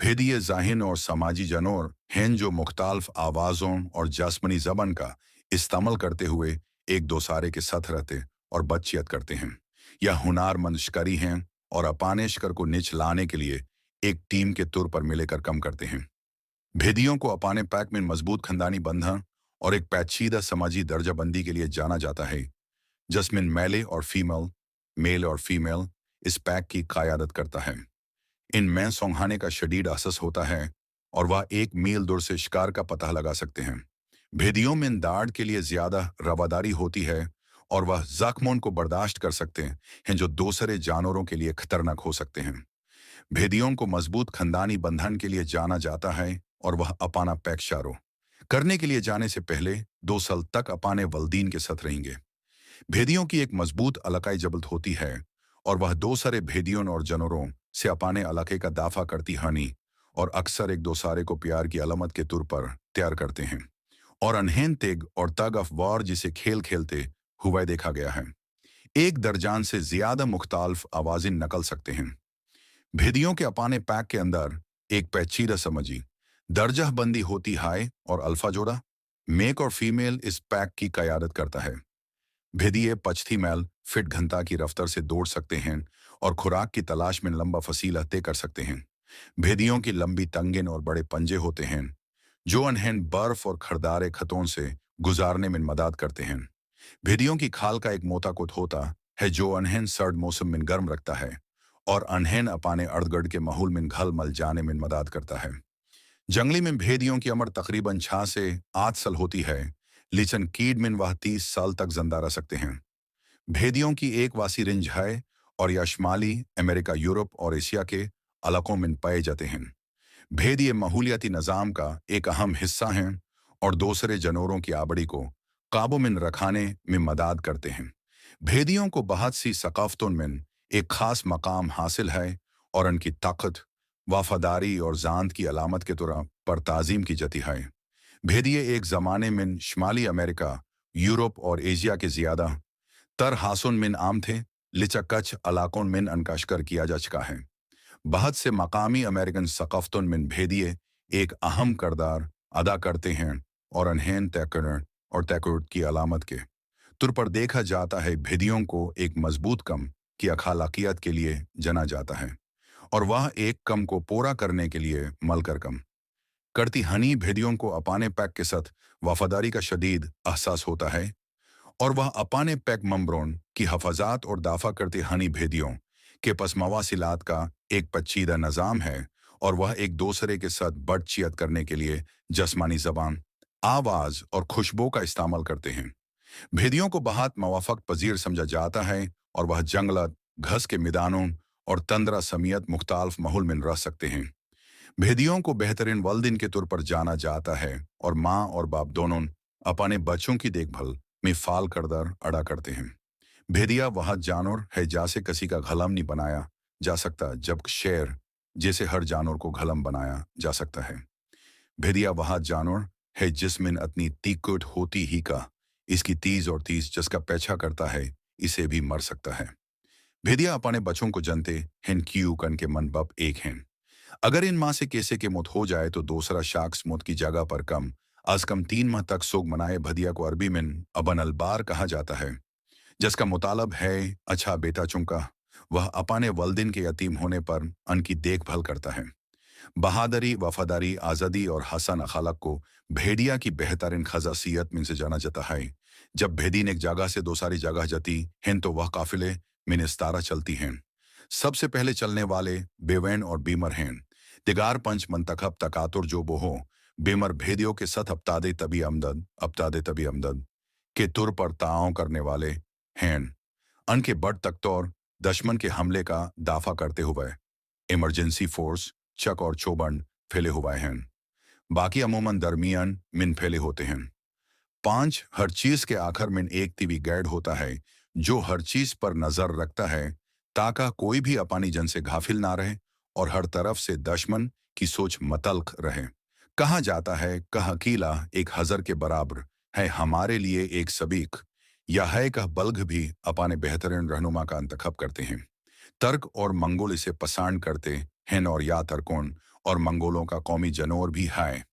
भेदिए ज़ाहिन और समाजी जानवर हैं जो मुख्तालिफ आवाज़ों और जास्मनी ज़बान का इस्तेमाल करते हुए एक दूसरे के साथ रहते और बातचीत करते हैं। यह हुनरमंद शिकारी हैं और अपने शिकार को नीच लाने के लिए एक टीम के तौर पर मिलकर काम करते हैं। भेदियों को अपने पैक में मजबूत खानदानी बंधन और एक पेचीदा समाजी दर्जाबंदी के लिए जाना जाता है, जिसमें मेल और फीमेल इस पैक की क़यादत करता है। इनमें सौंघाने का शदीद असस होता है और वह एक मील दूर से शिकार का पता लगा सकते हैं। भेदियों में दाढ़ के लिए ज्यादा रवादारी होती है और वह जख्मों को बर्दाश्त कर सकते हैं जो दूसरे जानवरों के लिए खतरनाक हो सकते हैं। भेदियों को मजबूत खानदानी बंधन के लिए जाना जाता है और वह अपना पैक शारो करने के लिए जाने से पहले 2 साल तक अपने वल्दीन के साथ रहेंगे। भेदियों की एक मजबूत इलाकाई जबत होती है और वह दूसरे भेदियों और जानवरों से अपने इलाके का दाफा करती हानि और अक्सर एक दूसरे को प्यार की अलामत के तौर पर तैयार करते हैं और अनहेन तेग और तग ऑफ वॉर जिसे खेल खेलते हुए देखा गया है। एक दर्जन से ज्यादा मुख्तालिफ आवाजें नकल सकते हैं। भेदियों के अपने पैक के अंदर एक पेचीदा समझी दर्जा बंदी होती है और अल्फा जोड़ा मेक और फीमेल इस पैक की कयादत करता है। भेदिए 25 मैल फिट घंटा की रफ्तार से दौड़ सकते हैं और खुराक की तलाश में लंबा फसीला तय कर सकते हैं। भेदियों की लंबी तंगें और बड़े पंजे होते हैं जो उन्हें बर्फ और खरदारे खतों से गुजारने में मदद करते हैं। भेदियों की खाल का एक मोटा कोट होता है जो उन्हें सर्द मौसम में गर्म रखता है और उन्हें अपने अर्द गिर्द के माहौल में घल मल जाने में मदद करता है। जंगली में भेदियों की उम्र तकरीबन 6 से 8 साल होती है, लेकिन कीड में वह 30 साल तक जिंदा रह सकते हैं। भेदियों की एक वासी रेंज है और यह शुमाली अमेरिका, यूरोप और एशिया के इलाकों में पाए जाते हैं। भेदिए माहौलियाती निज़ाम का एक अहम हिस्सा हैं और दूसरे जानवरों की आबादी को काबू में रखने में मदद करते हैं। भेदियों को बहुत सी सकाफ़तों में एक खास मकाम हासिल है और उनकी ताकत, वफादारी और जांत की अलामत के तौर पर ताज़ीम की जाती है। भेदिए एक ज़माने में शुमाली अमेरिका, यूरोप और एशिया के ज़्यादा तर हासुन में आम थे, लिचकच इलाकों में उनका शिकार किया जा चुका है। बहुत से मकामी अमेरिकन सकाफ़तों में भेदिए एक अहम किरदार अदा करते हैं और उन्हें तैकरण और तैकुट की अलामत के तौर पर देखा जाता है। भेदियों को एक मजबूत कम की अखलाकियत के लिए जाना जाता है और वह एक कम को पूरा करने के लिए मलकर कम करती हनी भेदियों को अपने पैक के साथ वफादारी का शदीद एहसास होता है और वह अपने पैक मम्बरों की हफाजत और दाफा करती हनी भेदियों के पास मवासिलात का एक पेचीदा निज़ाम है और वह एक दूसरे के साथ बातचीत करने के लिए जस्मानी जबान, आवाज़ और खुशबू का इस्तेमाल करते हैं। भेदियों को बहुत मवाफक पजीर समझा जाता है और वह जंगलत, घास के मैदानों और तंद्रा समियत मुख्तालिफ माहौल में रह सकते हैं। भेदियों को बेहतरीन वालिदिन के तौर पर जाना जाता है और माँ और बाप दोनों अपने बच्चों की देखभाल में फाल किरदार अदा करते हैं। भेदिया वह जानवर है जैसे किसी का गलम नहीं बनाया जा सकता, जब शेर जैसे हर जानवर को गलम बनाया जा सकता है। भेदिया वह जानवर है जिसमें इतनी तीखट होती ही का इसकी तीज जिसका पीछा करता है इसे भी मर सकता है। भेदिया अपने बच्चों को जानते हैं क्यों कन के मन बप एक हैं। अगर इन माँ से कैसे के मौत हो जाए तो दूसरा शख्स मौत की जगह पर कम आज कम 3 माह तक सोग मनाए। भदिया को अरबी में अबन अलबार कहा जाता है, जिसका मुतालब है अच्छा बेटा चुंका। वह अपने वालिदिन के यतीम होने पर उनकी देखभाल करता है। बहादुरी, वफादारी, आज़ादी और हसन अखलाक को भेड़िया की बेहतरीन खजासियत में से जाना जाता है। जब भेदीन एक जगह से दूसरी जगह जाती हैं तो वह काफिले में इस्तारा चलती हैं। सबसे पहले चलने वाले बेवैन और बीमर हैं। दिगार पंच मंतखब तकातुर जो बोहो बेमर भेदियों के सत अपतादे तबी अमदद के तुर पर ताओ करने वाले हैं। उनके बड़ तख्तौर दुश्मन के हमले का दाफा करते हुए इमरजेंसी फोर्स चक और चौबंद फैले हुए हैं। बाकी अमूमन दरमियान मिन फैले होते हैं। 5 हर चीज के आखिर में एक टीवी गाइड होता है जो हर चीज पर नजर रखता है ताकि कोई भी अपनी जन से गाफिल ना रहे और हर तरफ से दुश्मन की सोच मतल्क रहे। कहा जाता है कह अकीला एक हजर के बराबर है हमारे लिए एक सबीक, या है कह बल्ग भी अपने बेहतरीन रहनुमा का इंतखब करते हैं। तर्क और मंगोल इसे पसंद करते हैं और या तर्कों اور منگولوں کا قومی جنور بھی ہے۔